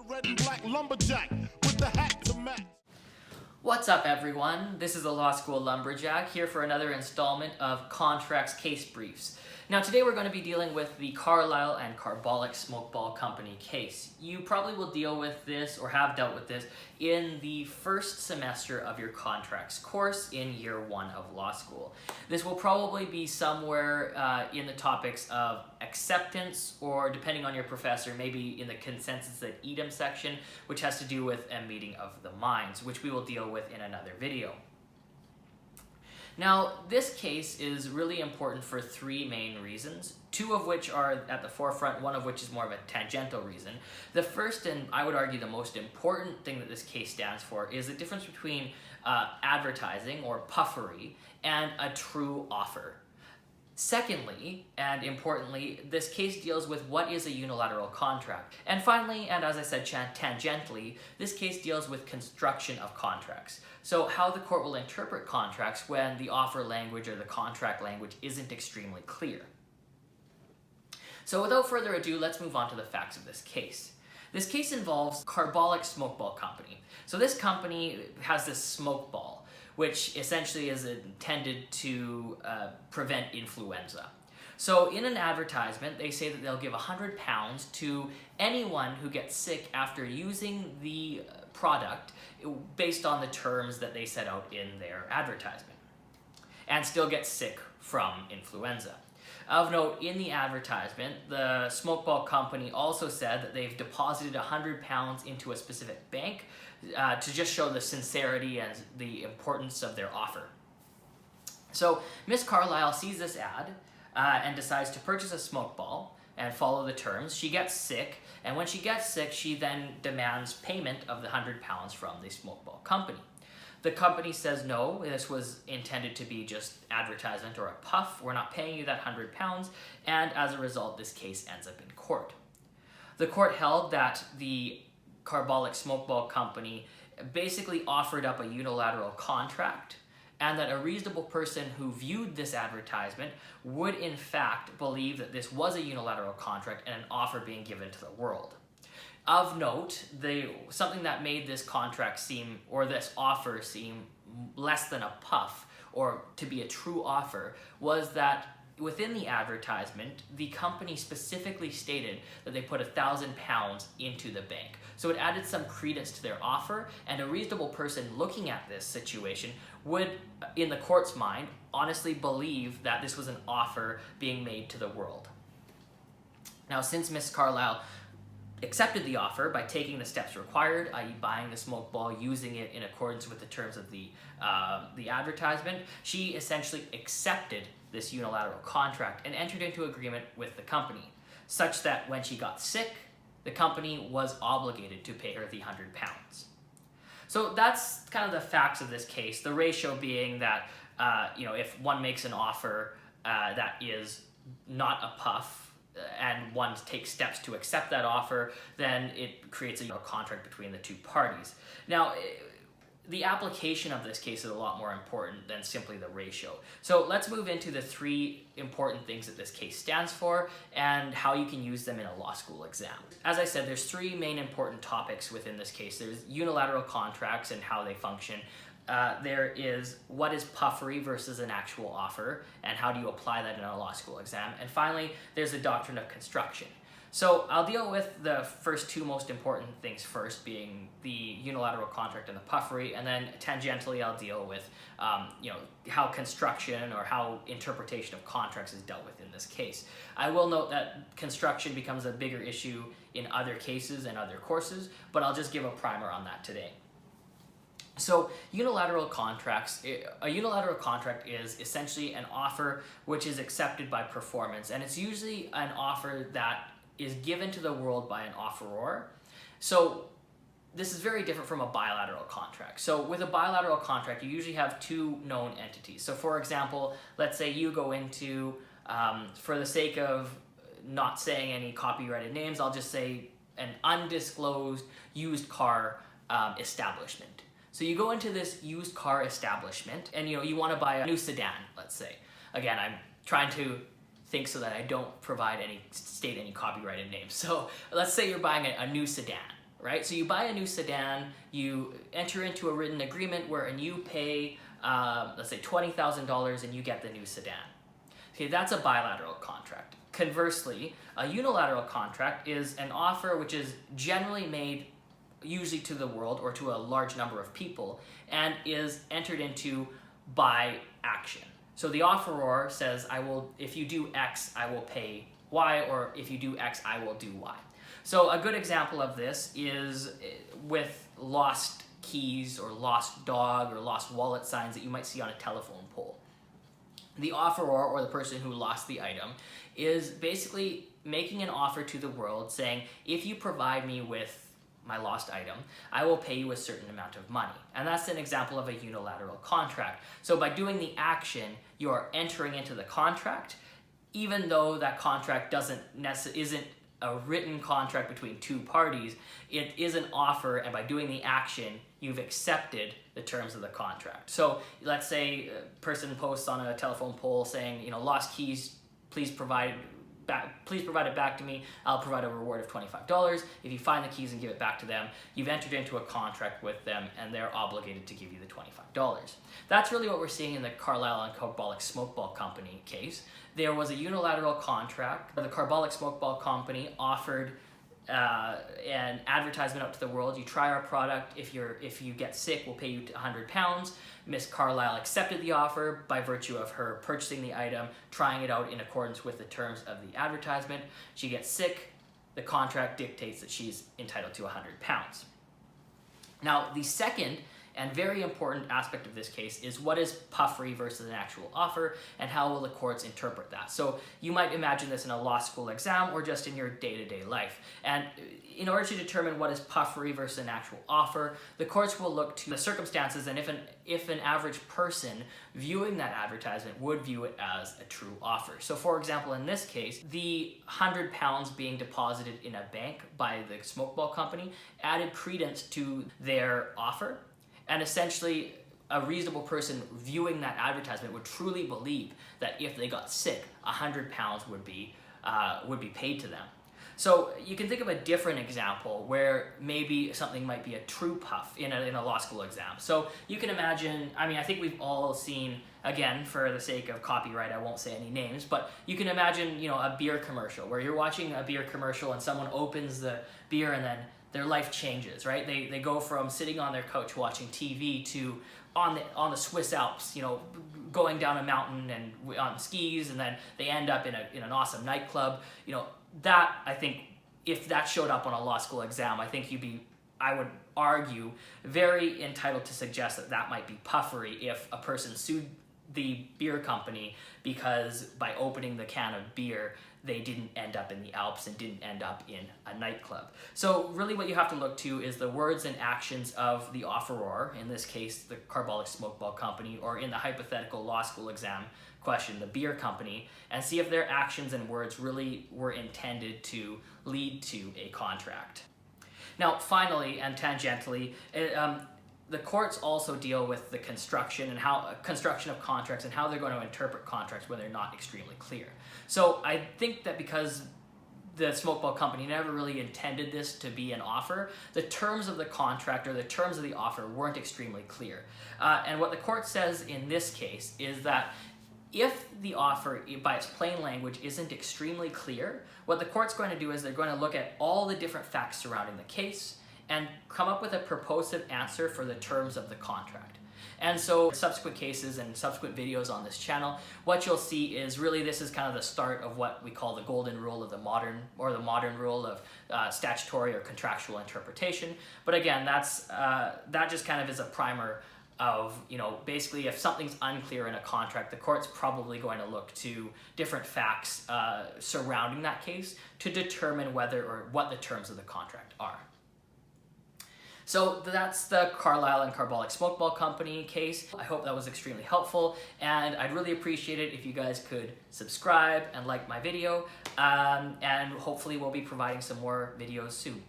red and black lumberjack with the hat to match. What's up, everyone? This is a Law School Lumberjack here for another installment of Contracts Case Briefs. Now today we're going to be dealing with the Carlill and Carbolic Smoke Ball Company case. You probably will deal with this or have dealt with this in the first semester of your contracts course in year one of law school. This will probably be somewhere in the topics of acceptance, or depending on your professor, maybe in the consensus ad idem section, which has to do with a meeting of the minds, which we will deal with in another video. Now, this case is really important for three main reasons, two of which are at the forefront, one of which is more of a tangential reason. The first, and I would argue the most important thing that this case stands for, is the difference between advertising or puffery and a true offer. Secondly, and importantly, this case deals with what is a unilateral contract. And finally, and as I said tangentially, this case deals with construction of contracts. So how the court will interpret contracts when the offer language or the contract language isn't extremely clear. So without further ado, let's move on to the facts of this case. This case involves Carbolic Smoke Ball Company. So this company has this smoke ball, which essentially is intended to prevent influenza. So in an advertisement, they say that they'll give £100 to anyone who gets sick after using the product based on the terms that they set out in their advertisement, and still get sick from influenza. Of note, in the advertisement, the smoke ball company also said that they've deposited £100 into a specific bank to just show the sincerity and the importance of their offer. So Miss Carlill sees this ad and decides to purchase a smoke ball and follow the terms. She gets sick, and when she gets sick, she then demands payment of the £100 from the smoke ball company. The company says, no, this was intended to be just advertisement or a puff. We're not paying you that £100, and as a result, this case ends up in court. The court held that the Carbolic Smoke Ball Company basically offered up a unilateral contract, and that a reasonable person who viewed this advertisement would in fact believe that this was a unilateral contract and an offer being given to the world. Of note, something that made this contract seem, or this offer seem less than a puff or to be a true offer, was that within the advertisement, the company specifically stated that they put £1,000 into the bank. So it added some credence to their offer, and a reasonable person looking at this situation would, in the court's mind, honestly believe that this was an offer being made to the world. Now, since Ms. Carlill accepted the offer by taking the steps required, i.e. buying the smoke ball, using it in accordance with the terms of the advertisement, she essentially accepted this unilateral contract and entered into agreement with the company, such that when she got sick, the company was obligated to pay her the £100. So that's kind of the facts of this case, the ratio being that if one makes an offer that is not a puff, and one takes steps to accept that offer, then it creates a contract between the two parties. Now, the application of this case is a lot more important than simply the ratio. So let's move into the three important things that this case stands for and how you can use them in a law school exam. As I said, there's three main important topics within this case. There's unilateral contracts and how they function. There is what is puffery versus an actual offer, and how do you apply that in a law school exam. And finally, there's the doctrine of construction. So I'll deal with the first two most important things first, being the unilateral contract and the puffery, and then tangentially I'll deal with how construction or how interpretation of contracts is dealt with in this case. I will note that construction becomes a bigger issue in other cases and other courses, but I'll just give a primer on that today. So unilateral contracts, a unilateral contract is essentially an offer which is accepted by performance, and it's usually an offer that is given to the world by an offeror. So this is very different from a bilateral contract. So with a bilateral contract, you usually have two known entities. So for example, let's say you go into, for the sake of not saying any copyrighted names, I'll just say an undisclosed used car establishment. So you go into this used car establishment and you want to buy a new sedan, let's say. Again, I'm trying to think so that I don't state any copyrighted names. So let's say you're buying a new sedan. right? So you buy a new sedan, you enter into a written agreement wherein you pay, let's say $20,000 and you get the new sedan. Okay, that's a bilateral contract. Conversely, a unilateral contract is an offer which is generally made usually to the world or to a large number of people and is entered into by action. So the offeror says, if you do X, I will pay Y, or if you do X, I will do Y. So a good example of this is with lost keys or lost dog or lost wallet signs that you might see on a telephone pole. The offeror, or the person who lost the item, is basically making an offer to the world saying, if you provide me with my lost item, I will pay you a certain amount of money. And that's an example of a unilateral contract. So by doing the action, you are entering into the contract, even though that contract isn't a written contract between two parties. It is an offer, and by doing the action, you've accepted the terms of the contract. So let's say a person posts on a telephone pole saying, lost keys, please provide it back to me. I'll provide a reward of $25. If you find the keys and give it back to them, you've entered into a contract with them and they're obligated to give you the $25. That's really what we're seeing in the Carlill and Carbolic Smoke Ball Company case. There was a unilateral contract. The Carbolic Smoke Ball Company offered an advertisement out to the world. You try our product. If you get sick, we'll pay you £100. Miss Carlill accepted the offer by virtue of her purchasing the item, trying it out in accordance with the terms of the advertisement. She gets sick. The contract dictates that she's entitled to £100. Now, the second and very important aspect of this case is what is puffery versus an actual offer, and how will the courts interpret that. So you might imagine this in a law school exam or just in your day-to-day life. And in order to determine what is puffery versus an actual offer, the courts will look to the circumstances and if an average person viewing that advertisement would view it as a true offer. So for example, in this case, the £100 being deposited in a bank by the smoke ball company added credence to their offer. And essentially, a reasonable person viewing that advertisement would truly believe that if they got sick, £100 would be paid to them. So you can think of a different example where maybe something might be a true puff in a law school exam. So you can imagine, I think we've all seen, again, for the sake of copyright, I won't say any names, but you can imagine, a beer commercial where you're watching a beer commercial and someone opens the beer and then their life changes, right? They go from sitting on their couch watching TV to on the Swiss Alps, going down a mountain and on skis, and then they end up in an awesome nightclub. That, I think, if that showed up on a law school exam, I think I would argue, very entitled to suggest that might be puffery if a person sued the beer company because by opening the can of beer, they didn't end up in the Alps and didn't end up in a nightclub. So really what you have to look to is the words and actions of the offeror, in this case, the Carbolic Smoke Ball Company, or in the hypothetical law school exam question, the beer company, and see if their actions and words really were intended to lead to a contract. Now, finally, and tangentially, the courts also deal with the construction of contracts and how they're going to interpret contracts when they're not extremely clear. So I think that because the smoke ball company never really intended this to be an offer, the terms of the contract or the terms of the offer weren't extremely clear. And what the court says in this case is that if the offer, by its plain language, isn't extremely clear, what the court's going to do is they're going to look at all the different facts surrounding the case and come up with a proposive answer for the terms of the contract. And so subsequent cases and subsequent videos on this channel, what you'll see is really this is kind of the start of what we call the golden rule of the modern rule of statutory or contractual interpretation. But again, that just kind of is a primer of, basically if something's unclear in a contract, the court's probably going to look to different facts surrounding that case to determine whether or what the terms of the contract are. So that's the Carlill and Carbolic Smoke Ball Company case. I hope that was extremely helpful, and I'd really appreciate it if you guys could subscribe and like my video, and hopefully we'll be providing some more videos soon.